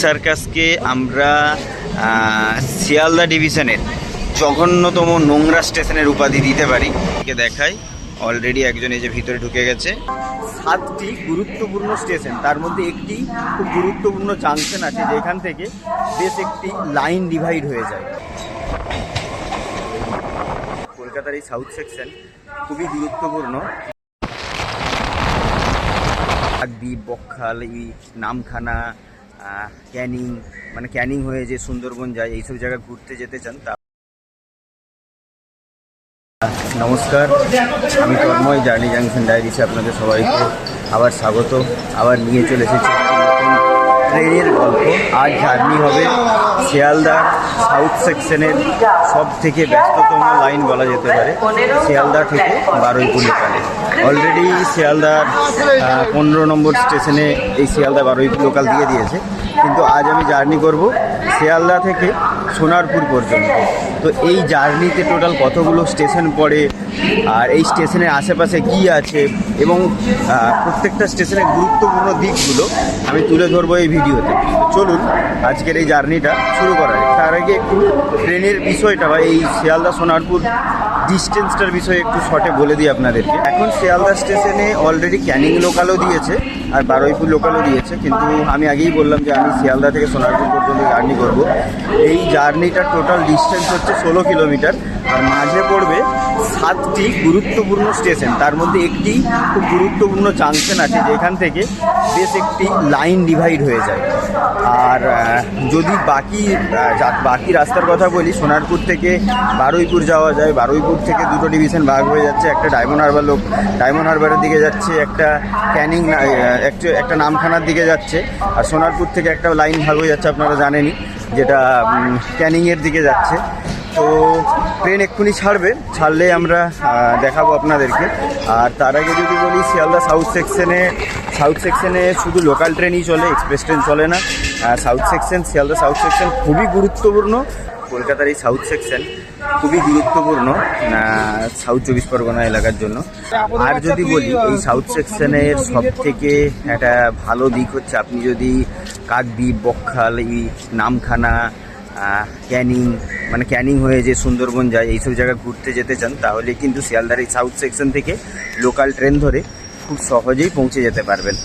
সার্কাসকে আমরা শিয়ালদা ডিভিশনের জঘন্যতম নোংরা স্টেশনের উপাধি দিতে পারি। দেখাই অলরেডি একজন এই যে ভিতরে ঢুকে গেছে। 7টি গুরুত্বপূর্ণ স্টেশন, তার মধ্যে একটি খুব গুরুত্বপূর্ণ জাংশন আছে যেখান থেকে বেশ একটি লাইন ডিভাইড হয়ে যায়। কলকাতার এই সাউথ সেকশন খুবই গুরুত্বপূর্ণ। দ্বীপ, বকখাল, এই নামখানা, ক্যানিং, মানে ক্যানিং হয়ে যে সুন্দরবন যায়, এইসব জায়গা ঘুরতে যেতে চান তা। নমস্কার, আমি তন্ময়, জার্নি জাংশন ডায়েরিসে আপনাদের সবাইকে আবার স্বাগত। আবার নিয়ে চলে এসেছি নতুন ট্রেনের গল্প। আজ জার্নি হবে শিয়ালদা সাউথ সেকশনের সব থেকে ব্যস্ততম লাইন বলা যেতে পারে, শিয়ালদা থেকে বারুইপুর লোকালে। অলরেডি শিয়ালদার 15 নম্বর স্টেশনে এই শিয়ালদা বারুইপুর লোকাল দিয়ে দিয়েছে, কিন্তু আজ আমি জার্নি করব শিয়ালদা থেকে সোনারপুর পর্যন্ত। তো এই জার্নিতে টোটাল কতগুলো স্টেশন পড়ে, আর এই স্টেশনের আশেপাশে কি আছে, এবং প্রত্যেকটা স্টেশনের গুরুত্বপূর্ণ দিকগুলো আমি তুলে ধরবো এই ভিডিওতে। চলুন আজকের এই জার্নিটা শুরু করা যায়। তার আগে একটু ট্রেনের বিষয়টা বা এই শিয়ালদা সোনারপুর ডিস্টেন্সটার বিষয়ে একটু শর্টে বলে দিই আপনাদেরকে। এখন শিয়ালদা স্টেশনে অলরেডি ক্যানিং লোকালও দিয়েছে আর বারুইপুর লোকালও দিয়েছে, কিন্তু আমি আগেই বললাম যে আমি শিয়ালদা থেকে সোনারপুর পর্যন্ত জার্নি করব। এই জার্নিটার টোটাল ডিস্টেন্স হচ্ছে 16 কিলোমিটার, আর মাঝে পড়বে 7টি গুরুত্বপূর্ণ স্টেশন, তার মধ্যে একটি খুব গুরুত্বপূর্ণ জাংশন আছে যেখান থেকে বেশ একটি লাইন ডিভাইড হয়ে যায়। আর যদি বাকি রাস্তার কথা বলি, সোনারপুর থেকে বারুইপুর যাওয়া যায়, বারুইপুর থেকে দুটো ডিভিশন ভাগ হয়ে যাচ্ছে, একটা ডায়মন্ড হারবারের দিকে যাচ্ছে, একটা ক্যানিং একটা নামখানার দিকে যাচ্ছে, আর সোনারপুর থেকে একটা লাইন ভাগ হয়ে যাচ্ছে আপনারা জানেনই, যেটা ক্যানিংয়ের দিকে যাচ্ছে। তো ট্রেন এক্ষুনি ছাড়লে আমরা দেখাবো আপনাদেরকে। আর তার আগে যদি বলি, শিয়ালদা সাউথ সেকশনে শুধু লোকাল ট্রেনই চলে, এক্সপ্রেস ট্রেন চলে না। শিয়ালদা সাউথ সেকশন খুবই গুরুত্বপূর্ণ। কলকাতার এই সাউথ সেকশন খুবই গুরুত্বপূর্ণ সাউথ 24 পরগনা এলাকার জন্য। আর যদি বলি, এই সাউথ সেকশনের সব থেকে একটা ভালো দিক হচ্ছে, আপনি যদি কাকদ্বীপ, বকখাল, এই নামখানা, ক্যানিং হয়ে যে সুন্দরবন যায়, এইসব জায়গা ঘুরতে যেতে চান, তাহলে কিন্তু শিয়ালদার এই সাউথ সেকশন থেকে লোকাল ট্রেন ধরে খুব সহজেই পৌঁছে যেতে পারবেন।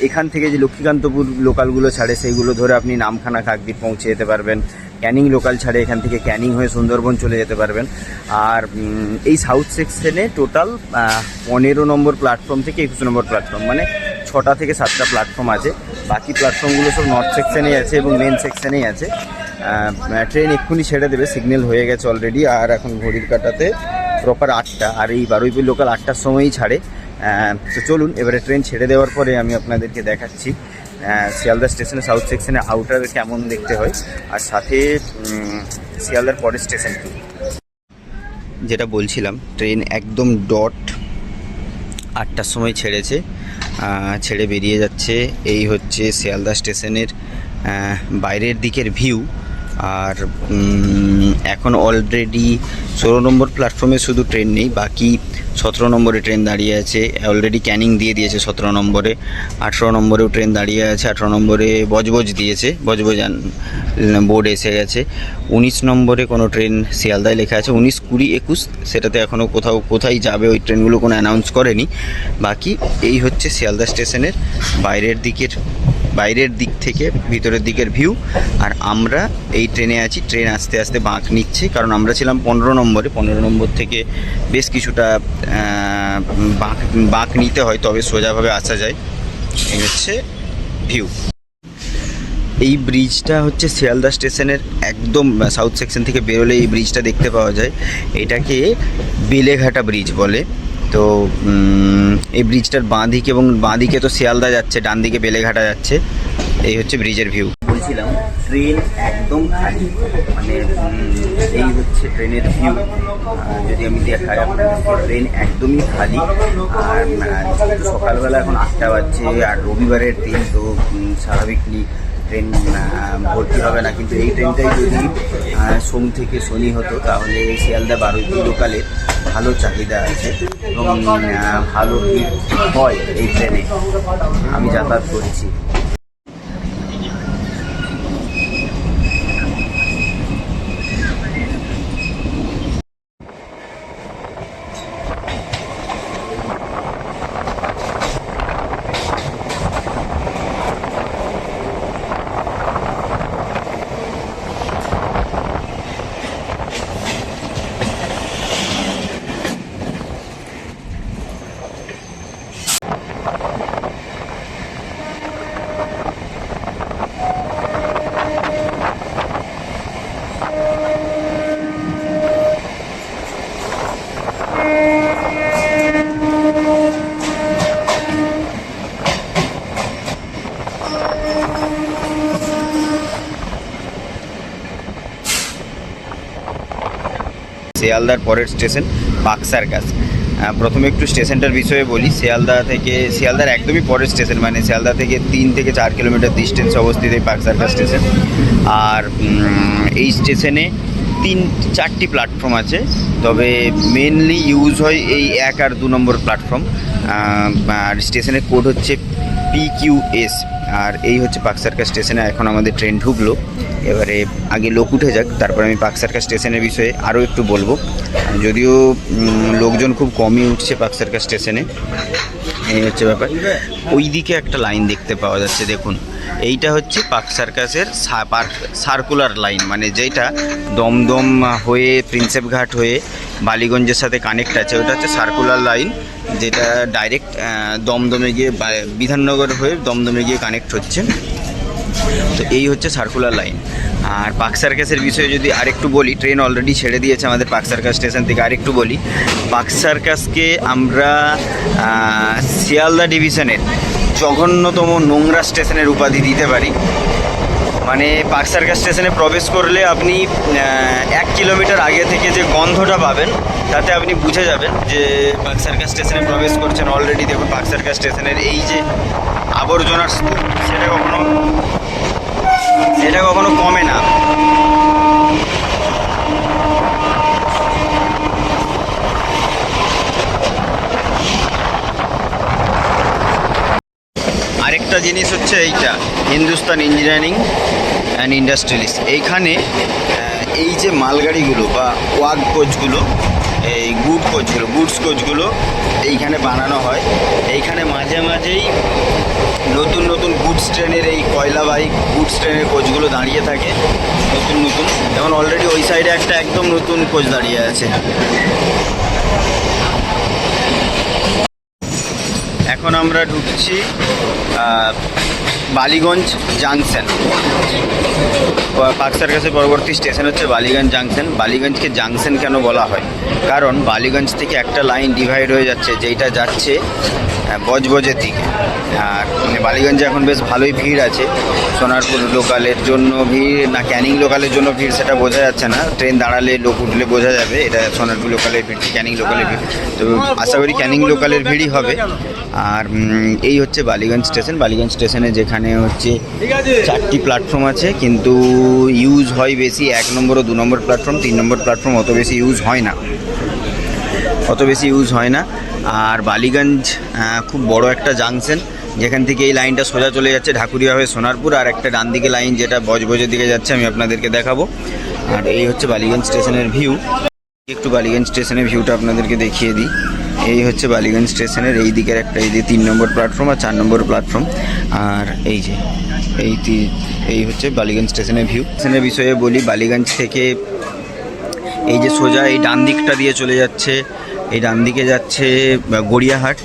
এখান থেকে যে লক্ষ্মীকান্তপুর লোকালগুলো ছাড়ে, সেইগুলো ধরে আপনি নামখানা, কাকদ্বীপ পৌঁছে যেতে পারবেন। ক্যানিং লোকাল ছাড়ে এখান থেকে ক্যানিং হয়ে সুন্দরবন চলে যেতে পারবেন। আর এই সাউথ সেকশনে টোটাল 15 নম্বর প্ল্যাটফর্ম থেকে 21 নম্বর প্ল্যাটফর্ম, মানে 6টা থেকে 7টা প্ল্যাটফর্ম আছে। বাকি প্ল্যাটফর্মগুলো সব নর্থ সেকশনেই আছে এবং মেন সেকশনেই আছে। ট্রেন এক্ষুনি ছেড়ে দেবে, সিগন্যাল হয়ে গেছে অলরেডি। আর এখন ঘড়ির কাঁটাতে প্রপার 8টা, আর এই বারুইপুর লোকাল 8টার সময়ই ছাড়ে। তো চলুন এবারে ট্রেন ছেড়ে দেওয়ার পরে আমি আপনাদেরকে দেখাচ্ছি শিয়ালদা স্টেশনে সাউথ সেকশনে আউটার কেমন দেখতে হয়, আর সাথে শিয়ালদার পরের স্টেশন কি। যেটা বলছিলাম, ট্রেন একদম ডট 8টার সময় ছেড়ে বেরিয়ে যাচ্ছে। এই হচ্ছে শিয়ালদা স্টেশনের বাইরের দিকের ভিউ। আর এখন অলরেডি 16 নম্বর প্ল্যাটফর্মে শুধু ট্রেন নেই, বাকি 17 নম্বরে ট্রেন দাঁড়িয়ে আছে। অলরেডি ক্যানিং দিয়ে দিয়েছে 17 নম্বরে, 18 নম্বরেও ট্রেন দাঁড়িয়ে আছে, 18 নম্বরে বজবজ দিয়েছে, বজবজ বোর্ড এসে গেছে। 19 নম্বরে কোনো ট্রেন শিয়ালদায় লেখা আছে, 19, 20, 21, সেটাতে এখনও কোথায় যাবে ওই ট্রেনগুলো কোনো অ্যানাউন্স করেনি। বাকি এই হচ্ছে শিয়ালদা স্টেশনের বাইরের দিক থেকে ভিতরের দিকের ভিউ। আর আমরা এই ট্রেনে আছি, ট্রেন আস্তে আস্তে বাঁক নিচ্ছে, কারণ আমরা ছিলাম 15 নম্বর থেকে বেশ কিছুটা বাঁক নিতে হয়, তবে সোজাভাবে আসা যায়। এই হচ্ছে ভিউ। এই ব্রিজটা হচ্ছে শিয়ালদা স্টেশনের একদম সাউথ সেকশন থেকে বেরোলে এই ব্রিজটা দেখতে পাওয়া যায়। এটাকে বেলেঘাটা ব্রিজ বলে। তো এই ব্রিজটার বাঁ দিকে তো শিয়ালদা যাচ্ছে, ডান দিকে বেলেঘাটা যাচ্ছে। এই হচ্ছে ব্রিজের ভিউ। বলছিলাম ট্রেন একদম খালি, মানে এই হচ্ছে ট্রেনের ভিউ। যদি আমি দেখাই আপনাদের, ট্রেন একদমই খালি। আর সকালবেলা এখন 8টা বাজছে, আর রবিবারের দিন, তো স্বাভাবিকলি ট্রেন ভর্তি হবে না। কিন্তু এই ট্রেনটাই যদি সোম থেকে শনি হতো, তাহলে শিয়ালদা বারুইপুর লোকালের ভালো চাহিদা আছে এবং ভালো ভিড় হয় এই ট্রেনে। আমি যাতায়াত করেছি। শিয়ালদার পরের স্টেশন বাকসারকাস। প্রথমে একটু স্টেশনটার বিষয়ে বলি। শিয়ালদার একদমই পরের স্টেশন, মানে শিয়ালদা থেকে 3 থেকে 4 কিলোমিটার ডিস্টেন্স অবস্থিত এই বাকসারকাস স্টেশন। আর এই স্টেশনে 4টি প্ল্যাটফর্ম আছে, তবে মেনলি ইউজ হয় এই 1 আর 2 নম্বর প্ল্যাটফর্ম। আর স্টেশনের কোড হচ্ছে PQS। আর এই হচ্ছে বাকসারকাস স্টেশনে এখন আমাদের ট্রেন ঢুকলো। এবারে আগে লোক উঠে যাক, তারপর আমি বাকসারকাস স্টেশনের বিষয়ে আরও একটু বলবো। যদিও লোকজন খুব কমই উঠছে বাকসারকাস স্টেশনে, এই হচ্ছে ব্যাপার। ওই দিকে একটা লাইন দেখতে পাওয়া যাচ্ছে, দেখুন এইটা হচ্ছে বাকসারকাসের সার্কুলার লাইন, মানে যেটা দমদম হয়ে প্রিন্সেপ ঘাট হয়ে বালিগঞ্জের সাথে কানেক্ট আছে, ওটা হচ্ছে সার্কুলার লাইন, যেটা ডাইরেক্ট দমদমে গিয়ে বিধাননগর হয়ে দমদমে গিয়ে কানেক্ট হচ্ছে। তো এই হচ্ছে সার্কুলার লাইন। আর বাকসারকাসের বিষয়ে যদি আরেকটু বলি, ট্রেন অলরেডি ছেড়ে দিয়েছে আমাদের বাকসারকাস স্টেশন থেকে। আরেকটু বলি, বাকসারকাসকে আমরা শিয়ালদা ডিভিশনের জঘন্যতম নোংরা স্টেশনের উপাধি দিতে পারি। মানে বাকসারকাস স্টেশনে প্রবেশ করলে আপনি 1 কিলোমিটার আগে থেকে যে গন্ধটা পাবেন, তাতে আপনি বুঝে যাবেন যে বাকসারকাস স্টেশনে প্রবেশ করছেন। অলরেডি দেখুন বাকসারকাস স্টেশনের এই যে আবর্জনার স্তূপ, সেটা কখনো কমে না। আরেকটা জিনিস হচ্ছে এইটা হিন্দুস্তান ইঞ্জিনিয়ারিং অ্যান্ড ইন্ডাস্ট্রিয়ালিস্ট। এইখানে এই যে মালগাড়িগুলো বা ওয়াগ কোচগুলো, এই গুডস কোচগুলো এইখানে বানানো হয়। এইখানে মাঝে মাঝেই নতুন নতুন গুডস ট্রেনের, এই কয়লাবাহী গুডস ট্রেনের কোচগুলো দাঁড়িয়ে থাকে নতুন। যেমন অলরেডি ওই সাইডে একটা একদম নতুন কোচ দাঁড়িয়ে আছে। এখন আমরা ঢুকছি বালিগঞ্জ জাংশন। বাকসারকাসের পরবর্তী স্টেশন হচ্ছে বালিগঞ্জ জাংশন। বালিগঞ্জকে জাংশন কেন বলা হয়? কারণ বালিগঞ্জ থেকে একটা লাইন ডিভাইড হয়ে যাচ্ছে, যেইটা যাচ্ছে বজবজের দিকে। আর বালিগঞ্জে এখন বেশ ভালোই ভিড় আছে। সোনারপুর লোকালের জন্য ভিড় না ক্যানিং লোকালের জন্য ভিড়, সেটা বোঝা যাচ্ছে না। ট্রেন দাঁড়ালে লোক উঠলে বোঝা যাবে এটা সোনারপুর লোকালের ভিড় কি ক্যানিং লোকালের ভিড়। তো আশা করি ক্যানিং লোকালের ভিড়ই হবে। আর এই হচ্ছে বালিগঞ্জ স্টেশন। বালিগঞ্জ স্টেশনে যেখানে হচ্ছে 4টি প্ল্যাটফর্ম আছে, কিন্তু ইউজ হয় বেশি 1 নম্বর ও 2 নম্বর প্ল্যাটফর্ম। 3 নম্বর প্ল্যাটফর্ম অত বেশি ইউজ হয় না। আর বালিগঞ্জ খুব বড় একটা জাংশন, যেখান থেকে এই লাইনটা সোজা চলে যাচ্ছে ঢাকুরিয়া হয়ে সোনারপুর। আর একটা ডান দিকে লাইন যেটা বজবজের দিকে যাচ্ছে, আমি আপনাদেরকে দেখাবো। আর এই হচ্ছে বালিগঞ্জ স্টেশনের ভিউ। একটু বালিগঞ্জ স্টেশনের ভিউটা আপনাদেরকে দেখিয়ে দিই। এই হচ্ছে বালিগঞ্জ স্টেশনের এই দিকের একটা, এই যে 3 নম্বর প্ল্যাটফর্ম আর 4 নম্বর প্ল্যাটফর্ম। আর এই হচ্ছে বালিগঞ্জ স্টেশনের ভিউ। স্টেশনের বিষয়ে বলি, বালিগঞ্জ থেকে এই যে সোজা এই ডান দিকটা দিয়ে চলে যাচ্ছে, এই ডান দিকে যাচ্ছে গড়িয়াহাট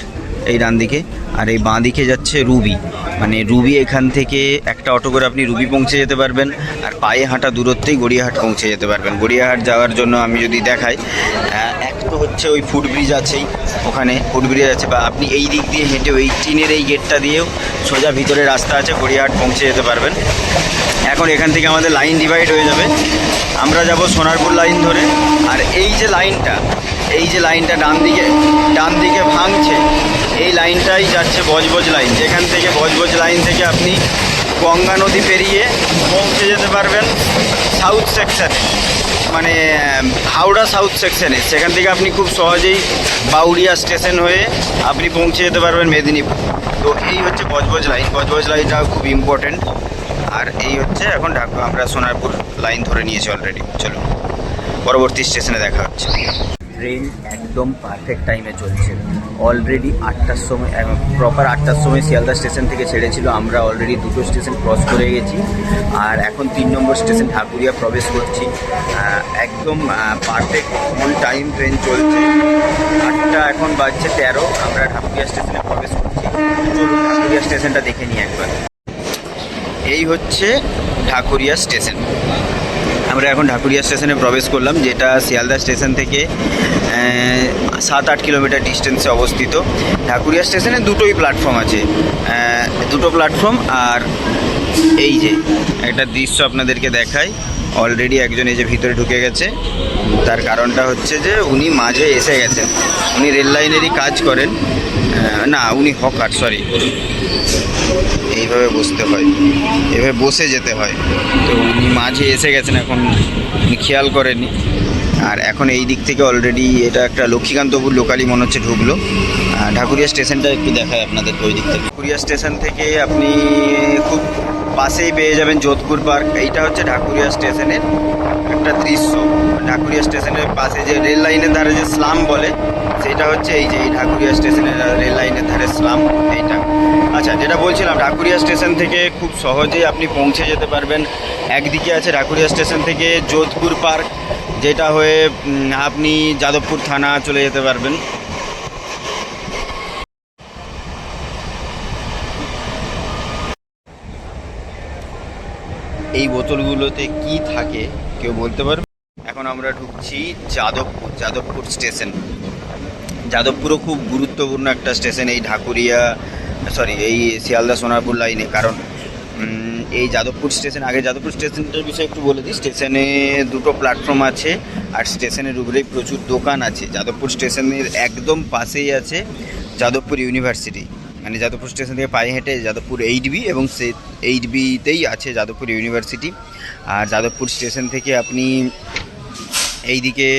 এই ডান দিকে, আর এই বাঁ দিকে যাচ্ছে রুবি। মানে রুবি এখান থেকে একটা অটো করে আপনি রুবি পৌঁছে যেতে পারবেন, আর পায়ে হাঁটা দূরত্বেই গড়িয়াহাট পৌঁছে যেতে পারবেন। গড়িয়াহাট যাওয়ার জন্য আমি যদি দেখাই, এক তো হচ্ছে ওই ফুটব্রিজ আছেই, ওখানে ফুটব্রিজ আছে, বা আপনি এই দিক দিয়ে হেঁটে ওই টিনের এই গেটটা দিয়েও সোজা ভিতরে রাস্তা আছে, গড়িয়াহাট পৌঁছে যেতে পারবেন। এখন এখান থেকে আমাদের লাইন ডিভাইড হয়ে যাবে, আমরা যাব সোনারপুর লাইন ধরে। আর এই যে লাইনটা ডান দিকে ভাঙছে, এই লাইনটাই যাচ্ছে বজবজ লাইন। যেখান থেকে বজবজ লাইন থেকে আপনি গঙ্গা নদী পেরিয়ে পৌঁছে যেতে পারবেন সাউথ সেকশানে, মানে হাওড়া সাউথ সেকশানে। সেখান থেকে আপনি খুব সহজেই বাউরিয়া স্টেশন হয়ে আপনি পৌঁছে যেতে পারবেন মেদিনীপুর। তো এই হচ্ছে বজবজ লাইনটা খুব ইম্পর্টেন্ট। আর এই হচ্ছে এখন আমরা সোনারপুর লাইন ধরে নিয়েছি অলরেডি। চলো পরবর্তী স্টেশনে দেখা হচ্ছে। ট্রেন একদম পারফেক্ট টাইমে চলছে। অলরেডি 8টার সময়, প্রপার 8টার সময় শিয়ালদা স্টেশন থেকে ছেড়েছিল। আমরা অলরেডি 2টো স্টেশন ক্রস করে গেছি, আর এখন 3 নম্বর স্টেশন ঢাকুরিয়া প্রবেশ করছি। একদম পারফেক্ট ফুল টাইম ট্রেন চলছে। 8টা এখন বাজছে 13, আমরা ঢাকুরিয়া স্টেশনে প্রবেশ করছি। চলুন ঢাকুরিয়া স্টেশনটা দেখে নিই একবার। এই হচ্ছে ঢাকুরিয়া স্টেশন। আমরা এখন ঢাকুরিয়া স্টেশনে প্রবেশ করলাম, যেটা শিয়ালদা স্টেশন থেকে 7-8 কিলোমিটার ডিস্টেন্সে অবস্থিত। ঢাকুরিয়া স্টেশনে 2টোই প্ল্যাটফর্ম আছে, 2টো প্ল্যাটফর্ম। আর এই যে একটা দৃশ্য আপনাদেরকে দেখাই, অলরেডি একজন এই যে ভিতরে ঢুকে গেছে। তার কারণটা হচ্ছে যে উনি মাঝে এসে গেছেন, উনি রেল লাইনেরই কাজ করেন, না উনি হকার, সরি। এইভাবে বসতে হয়, এভাবে বসে যেতে হয়, তো উনি মাঝে এসে গেছেন, এখন উনি খেয়াল করেননি। আর এখন এই দিক থেকে অলরেডি এটা একটা লক্ষ্মীকান্তপুর লোকালই মনে হচ্ছে ঢুকলো। ঢাকুরিয়া স্টেশনটা একটু দেখায় আপনাদেরকে ওই দিক থেকে। ঢাকুরিয়া স্টেশন থেকে আপনি খুব পাশেই পেয়ে যাবেন যোধপুর পার্ক। এইটা হচ্ছে ঢাকুরিয়া স্টেশনের একটা দৃশ্য। ঢাকুরিয়া স্টেশনের পাশে যে রেল লাইনের ধারে যে স্লাম বলে, সেটা হচ্ছে এই যে এই ঢাকুরিয়া স্টেশনের রেল লাইনের ধারে স্লাম এইটা। আচ্ছা, যেটা বলছিলাম, ঢাকুরিয়া স্টেশন থেকে খুব সহজেই আপনি পৌঁছে যেতে পারবেন। একদিকে আছে ঢাকুরিয়া স্টেশন থেকে যোধপুর পার্ক, যেটা হয়ে আপনি যাদবপুর থানা চলে যেতে পারবেন। এই বোতলগুলোতে কি থাকে কেউ বলতে পারবে? এখন আমরা ঢুকছি যাদবপুর স্টেশন। যাদবপুরও খুব গুরুত্বপূর্ণ একটা স্টেশন এই এই শিয়ালদা সোনারপুর লাইনে। কারণ এই যাদবপুর স্টেশন, আগে যাদবপুর স্টেশনটার বিষয়ে একটু বলে দিই। স্টেশনে দুটো প্ল্যাটফর্ম আছে, আর স্টেশনের উপরেই প্রচুর দোকান আছে। যাদবপুর স্টেশনের একদম পাশেই আছে যাদবপুর ইউনিভার্সিটি, মানে যাদবপুর স্টেশন থেকে পায়ে হেঁটে যাদবপুর 8B, এবং সে 8Bতেই আছে যাদবপুর ইউনিভার্সিটি। আর যাদবপুর স্টেশন থেকে আপনি এইদিকে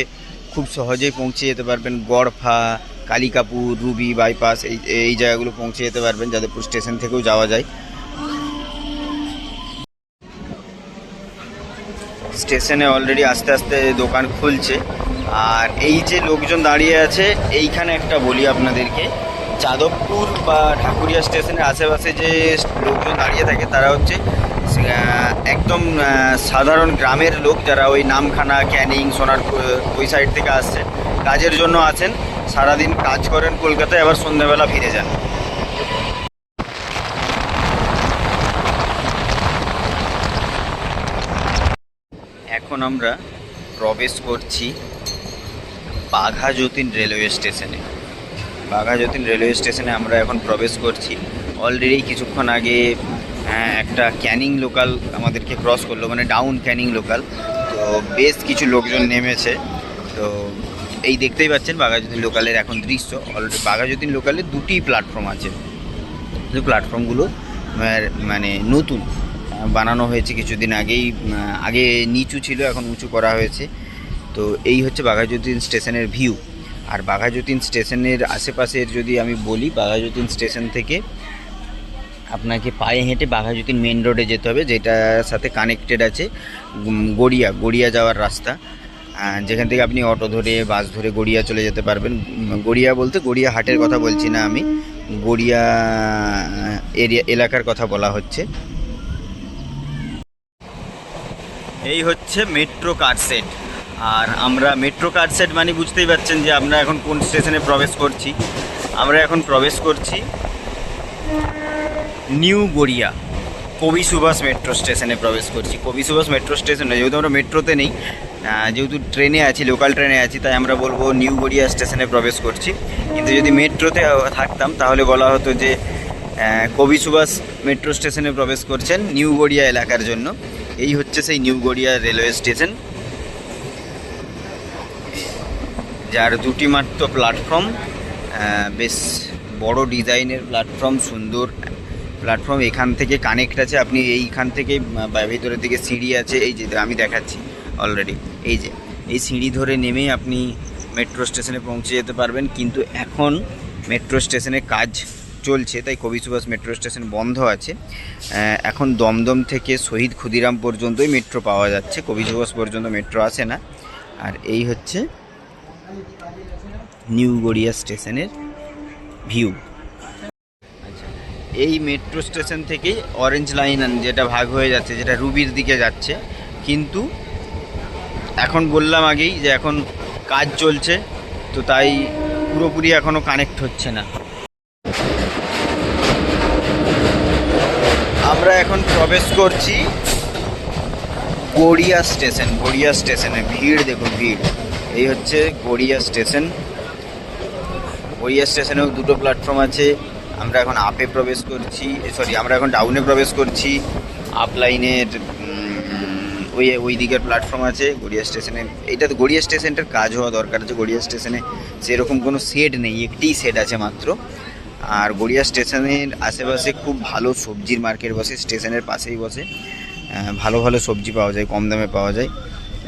খুব সহজেই পৌঁছে যেতে পারবেন গড়ফা, কালিকাপুর, রুবি বাইপাস, এই জায়গাগুলো পৌঁছে যেতে পারবেন। যাদবপুর স্টেশন থেকেও যাওয়া যায়। স্টেশনে অলরেডি আস্তে আস্তে দোকান খুলছে। আর এই যে লোকজন দাঁড়িয়ে আছে, এইখানে একটা বলি আপনাদেরকে, যাদবপুর বা ঢাকুরিয়া স্টেশনের আশেপাশে যে লোকজন দাঁড়িয়ে থাকে তারা হচ্ছে একদম সাধারণ গ্রামের লোক, যারা ওই নামখানা, ক্যানিং, সোনারপুর ওই সাইড থেকে আসছে, কাজের জন্য আছেন। সারাদিন কাজ করেন কলকাতায়, আবার সন্ধ্যাবেলা ফিরে যান। এখন আমরা প্রবেশ করছি বাঘাযতীন রেলওয়ে স্টেশনে। বাঘাযতীন রেলওয়ে স্টেশনে আমরা এখন প্রবেশ করছি। অলরেডি কিছুক্ষণ আগে একটা ক্যানিং লোকাল আমাদেরকে ক্রস করলো, মানে ডাউন ক্যানিং লোকাল। তো বেশ কিছু লোকজন নেমেছে। তো এই দেখতেই পাচ্ছেন বাঘাযতীন লোকালের এখন দৃশ্য। অলরেডি বাঘাযতীন লোকালের দুটি প্ল্যাটফর্ম আছে, কিন্তু প্ল্যাটফর্মগুলো মানে নতুন বানানো হয়েছে কিছুদিন আগেই। আগে নিচু ছিল, এখন উঁচু করা হয়েছে। তো এই হচ্ছে বাঘাযতীন স্টেশনের ভিউ। আর বাঘাযতীন স্টেশনের আশেপাশের যদি আমি বলি, বাঘাযতীন স্টেশন থেকে আপনাকে পায়ে হেঁটে বাঘাযতীন মেন রোডে যেতে হবে, যেটার সাথে কানেক্টেড আছে গড়িয়া যাওয়ার রাস্তা, যেখান থেকে আপনি অটো ধরে, বাস ধরে গড়িয়া চলে যেতে পারবেন। গড়িয়া বলতে গড়িয়া হাটের কথা বলছি না আমি, গড়িয়া এলাকার কথা বলা হচ্ছে। এই হচ্ছে মেট্রো কার সেট। আর আমরা মেট্রো কার সেট মানে বুঝতেই পারছেন যে আমরা এখন কোন স্টেশনে প্রবেশ করছি। আমরা এখন প্রবেশ করছি নিউ গড়িয়া কবি সুভাষ মেট্রো স্টেশনে প্রবেশ করছি। কবি সুভাষ মেট্রো স্টেশনে, যেহেতু আমরা মেট্রোতে নেই, যেহেতু ট্রেনে আছি, লোকাল ট্রেনে আছি, তাই আমরা বলবো নিউ গড়িয়া স্টেশনে প্রবেশ করছি। কিন্তু যদি মেট্রোতে থাকতাম তাহলে বলা হতো যে কবি সুভাষ মেট্রো স্টেশনে প্রবেশ করছেন নিউ গড়িয়া এলাকার জন্য। এই হচ্ছে সেই নিউ গড়িয়া রেলওয়ে স্টেশন, যার দুটি মাত্র প্ল্যাটফর্ম, বেশ বড় ডিজাইনের প্ল্যাটফর্ম, সুন্দর প্ল্যাটফর্ম। এখান থেকে কানেক্ট আছে, আপনি এইখান থেকে ভিতরের দিকে সিঁড়ি আছে, এই যে আমি দেখাচ্ছি অলরেডি, এই যে এই সিঁড়ি ধরে নেমেই আপনি মেট্রো স্টেশনে পৌঁছে যেতে পারবেন। কিন্তু এখন মেট্রো স্টেশনে কাজ চলছে, তাই কবি সুভাষ মেট্রো স্টেশন বন্ধ আছে। এখন দমদম থেকে শহীদ ক্ষুদিরাম পর্যন্তই মেট্রো পাওয়া যাচ্ছে, কবি সুভাষ পর্যন্ত মেট্রো আসে না। আর এই হচ্ছে নিউ গড়িয়া স্টেশনের ভিউ। আচ্ছা, এই মেট্রো স্টেশন থেকেই অরেঞ্জ লাইন যেটা ভাগ হয়ে যাচ্ছে, যেটা রুবির দিকে যাচ্ছে, কিন্তু এখন বললাম আগেই যে এখন কাজ চলছে, তো তাই পুরোপুরি এখনও কানেক্ট হচ্ছে না। আমরা এখন প্রবেশ করছি গড়িয়া স্টেশন। গড়িয়া স্টেশনে ভিড় দেখুন, ভিড়। এই হচ্ছে গড়িয়া স্টেশন। গড়িয়া স্টেশনেও দুটো প্ল্যাটফর্ম আছে। আমরা এখন আপে প্রবেশ করছি, আমরা এখন ডাউনে প্রবেশ করছি। আপ লাইনের ওই দিকের প্ল্যাটফর্ম আছে গড়িয়া স্টেশনে। এটা তো গড়িয়া স্টেশনটার কাজ হওয়া দরকার আছে। গড়িয়া স্টেশনে সেরকম কোনো শেড নেই, একটিই শেড আছে মাত্র। আর গড়িয়া স্টেশনের আশেপাশে খুব ভালো সবজির মার্কেট বসে, স্টেশনের পাশেই বসে। ভালো ভালো সবজি পাওয়া যায়, কম দামে পাওয়া যায়।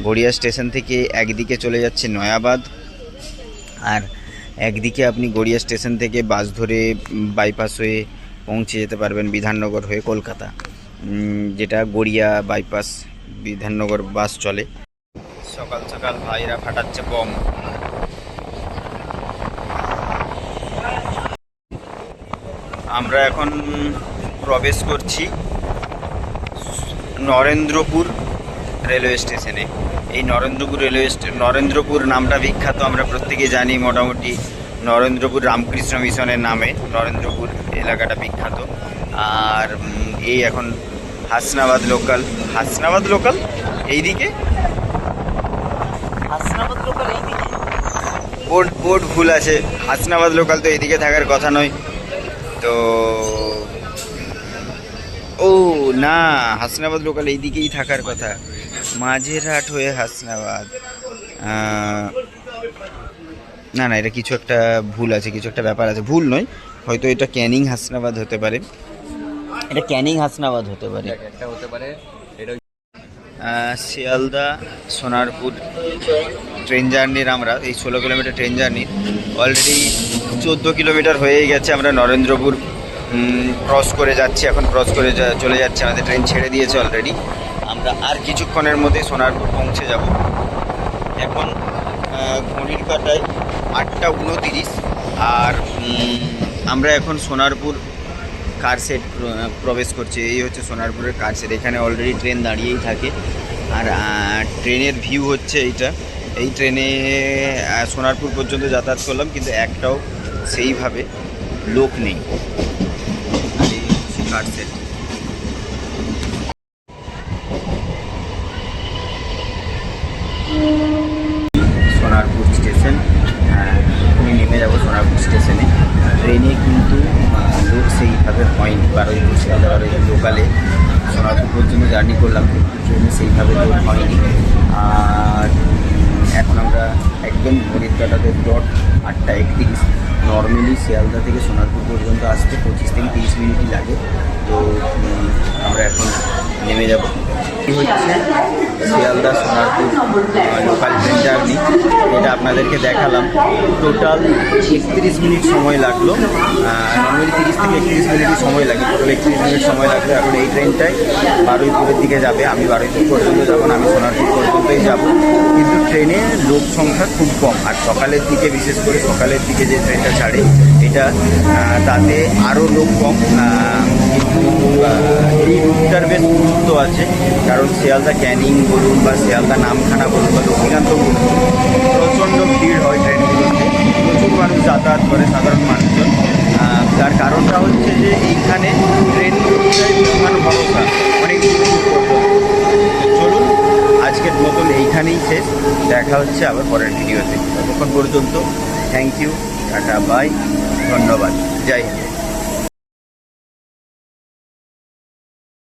গড়িয়া স্টেশন থেকে একদিকে চলে যাচ্ছে নয়াবাদ, আর একদিকে আপনি গড়িয়া স্টেশন থেকে বাস ধরে বাইপাস হয়ে পৌঁছে যেতে পারবেন বিধাননগর হয়ে কলকাতা, যেটা গড়িয়া বাইপাস বিধাননগর বাস চলে। সকাল সকাল ভাইরা ফাটাচ্ছে বম। আমরা এখন প্রবেশ করছি নরেন্দ্রপুর রেলওয়ে স্টেশনে। এই নরেন্দ্রপুর নামটা বিখ্যাত, আমরা প্রত্যেকে জানি মোটামুটি। নরেন্দ্রপুর রামকৃষ্ণ মিশনের নামে নরেন্দ্রপুর এলাকাটা বিখ্যাত। আর এই এখন হাসনাবাদ লোকাল এইদিকে, হাসনাবাদ লোকাল এইদিকে। বোর্ড ভুল আছে, হাসনাবাদ লোকাল তো এইদিকে থাকার কথা নয়। তো ও না, হাসনাবাদ লোকাল এইদিকেই থাকার কথা, মাঝেরহাট হয়ে হাসনাবাদ। না না, এটা কিছু একটা ভুল আছে, কিছু একটা ব্যাপার আছে। ভুল নয়, হয়তো এটা ক্যানিং হাসনাবাদ হতে পারে, এটা ক্যানিং হাসনাবাদ হতে পারে, একটা হতে পারে। এটা শিয়ালদা সোনারপুর ট্রেন জার্নির, আমরা এই 16 কিলোমিটার ট্রেন জার্নির অলরেডি 14 কিলোমিটার হয়েই গেছে। আমরা নরেন্দ্রপুর ক্রস করে যাচ্ছি, এখন ক্রস করে চলে যাচ্ছে, আমাদের ট্রেন ছেড়ে দিয়েছে অলরেডি। আমরা আর কিছুক্ষণের মধ্যে সোনারপুর পৌঁছে যাব। এখন ঘড়ির কাঁটায় 8:29, আর আমরা এখন সোনারপুর কারশেড প্রবেশ করছি। এই হচ্ছে সোনারপুরের কারশেড, এখানে অলরেডি ট্রেন দাঁড়িয়েই থাকে। আর ট্রেনের ভিউ হচ্ছে এইটা। এই ট্রেনে সোনারপুর পর্যন্ত যাতায়াত করলাম, কিন্তু একটাও সেইভাবে লোক নেই। আর এই হচ্ছে কারশেড। সোনারপুর স্টেশন, আমি নেমে যাবো সোনারপুর স্টেশনে। ট্রেনে কিন্তু লোক সেইভাবে হয়নি, বারুইপুর শিয়ালদা লোকালে সোনারপুর পর্যন্ত জার্নি করলাম, কিন্তু ট্রেনে সেইভাবে লোক হয়নি। আর এখন আমরা একদম ঘড়ির কাঁটাতে ডট 8:31। নর্মালি শিয়ালদা থেকে সোনারপুর পর্যন্ত আসতে 25 থেকে 30 মিনিটই লাগে। তো আমরা এখন নেমে যাব। এই হচ্ছে Sealdah Sonarpur local train journey, এটা আপনাদেরকে দেখালাম। টোটাল 31 মিনিট সময় লাগলো। নর্মালি 30 থেকে 31 মিনিটই সময় লাগে, টোটাল 31 মিনিট সময় লাগলো। এখন এই ট্রেনটায় বারুইপুরের দিকে যাবে, আমি বারুইপুর পর্যন্ত যাবো না, আমি সোনারপুর পর্যন্তই যাব। কিন্তু ট্রেনে লোক সংখ্যা খুব কম, আর সকালের দিকে, বিশেষ করে সকালের দিকে যে ট্রেনটা ছাড়ে এটা, তাতে আরও লোক কম। কিন্তু এই রুটটার বেশ গুরুত্ব আছে, কারণ শিয়ালদা ক্যানিং বলুন বা শিয়ালদা নামখানা বলুন বা লক্ষ্মীকান্ত বলুন, প্রচণ্ড ভিড় হয় ট্রেনগুলোতে, প্রচুর মানুষ যাতায়াত করে, সাধারণ মানুষজন। তার কারণটা হচ্ছে যে এইখানে ট্রেনগুলোটাই প্রধান ভরসা অনেক দূর পর্যন্ত। চলুন, আজকের মতন এইখানেই শেষ, দেখা হচ্ছে আবার পরের ভিডিওতে। ততক্ষণ পর্যন্ত থ্যাংক ইউ, টাটা, বাই, ধন্যবাদ, জয় হিন্দ।